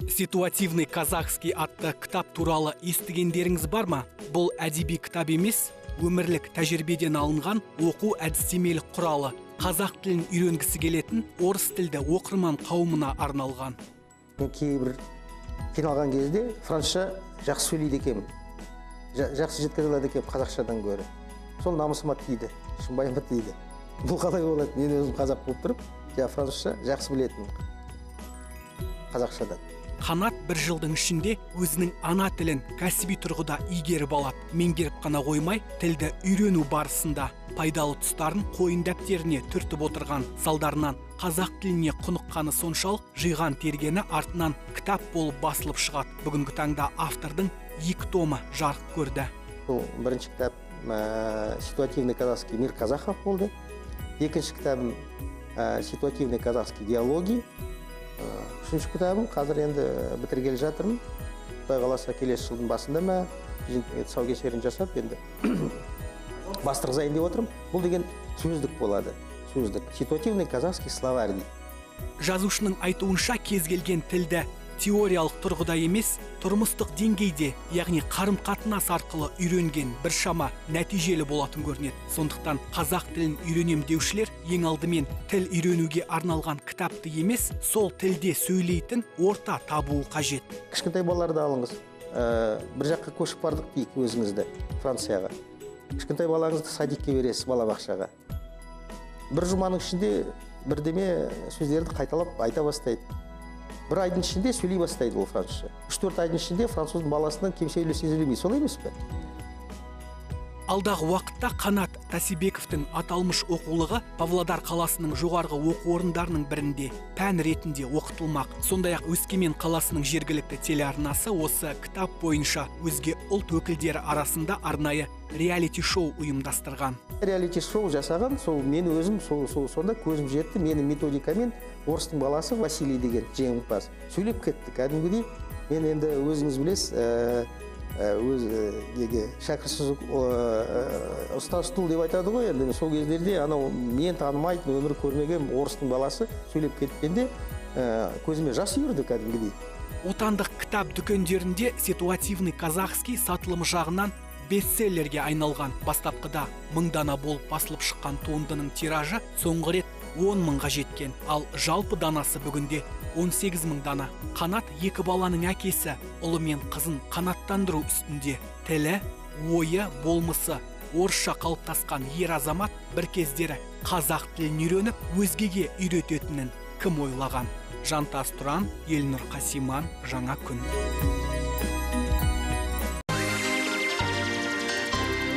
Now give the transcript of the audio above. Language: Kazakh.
Ситуативный казахский атты кітап туралы естігендеріңіз бар ма? Бұл әдеби кітап емес, өмірлік тәжірибеден алынған оқу әдістемелік құралы. Қазақ тілін үйренгісі келетін орыс тілді оқырман қауымына арналған. Мен кейбір қиналған кезде французша жақсы сөйлейді екенмін. Жақсы жеткізе алады екенмін қазақшадан гөрі. Сол намысыма тиді, шынбайыма тиді. Бұл қалай болады? Мен өзім қазақ болып тұрып, французша жақсы білетінмін қазақшадан. Қанат бір жылдың ішінде өзінің ана тілін кәсіби тұрғыда игеріп алады. Меңгеріп қана қоймай, тілді үйрену барысында пайдалы тұстарын қойын дәптеріне түртіп отырған. Салдарынан қазақ тіліне құныққаны соншалық, жиған тергені артынан кітап болып басылып шығады. Бүгінгі таңда автордың 2 томы жарық көрді. Бұл бірінші кітап «Ситуативный казахский мир казахов» болды. Екінші кітабым «Ситуативный казахский диалоги». Үшінші кітабым қазір енді бітіргелі жатырмын. Құдай қаласа келесі жылдың басында ма тұсаукесерін жасап, енді бастырғызайын деп отырмын. Бұл деген сөздік болады. Сөздік. Ситуативный казахский словарь дейді. Жазушының айтуынша кез келген тілді теориялық тұрғыда емес, тұрмыстық деңгейде, яғни қарым-қатынас арқылы үйренген біршама нәтижелі болатын көрінеді. Сондықтан қазақ тілін үйренем деушілер ең алдымен тіл үйренуге арналған кітапты емес, сол тілде сөйлейтін орта табуы қажет. Кішкентай балаларды алыңыз. Бір жаққа көшіп бардық дейік өзіңізді, Францияға. Кішкентай балаңызды садикке бересіз, балабақшаға. Бір жұманың ішінде бірдеме сөздерді қайталап айта бастайды. Бір айдың ішінде сөйлей бастайды ол французша. 3-4 айдың ішінде француздың баласынан кем сөйлесе сөйлемейді. Солай емес пе? Алдағы уақытта Қанат Тасибековтің аталмыш оқулығы Павлодар қаласының жоғарғы оқу орындарының бірінде пән ретінде оқытылмақ. Сондай-ақ Өскемен қаласының жергілікті телеарнасы осы кітап бойынша өзге ұлт өкілдері арасында арнайы реалити-шоу ұйымдастырған. Реалити-шоу жасаған, сол мен өзім сонда көзім жетті. Менің методикамен орыстың баласы Василий деген жеңімпаз сөйлеп кетті. Кәдімгідей мен енді өзіңіз білесіз, шәкірсіз ұстаз стул деп айтады ғой, енді сол кездерде анау мен танымайтын, өмір көрмеген орыстың баласы сөйлеп кеткенде көзіме жас үйірді кәдімгідей. Отандық кітап дүкендерінде ситуативный казахский сатылымы жағынан бестселлерге айналған. Бастапқыда 1000 дана болып басылып шыққан туындының тиражы соңғы рет 10 мыңға жеткен, ал жалпы данасы бүгінде 18 мың дана. Қанат 2 баланың әкесі, ұлы мен қызын қанаттандыру үстінде. Тілі, ойы, болмысы орысша қалыптасқан ер азамат бір кездері қазақ тілін үйреніп, өзгеге үйрететінін кім ойлаған? Жантас Тұран, Елнұр Қасиман, Жаңа күн.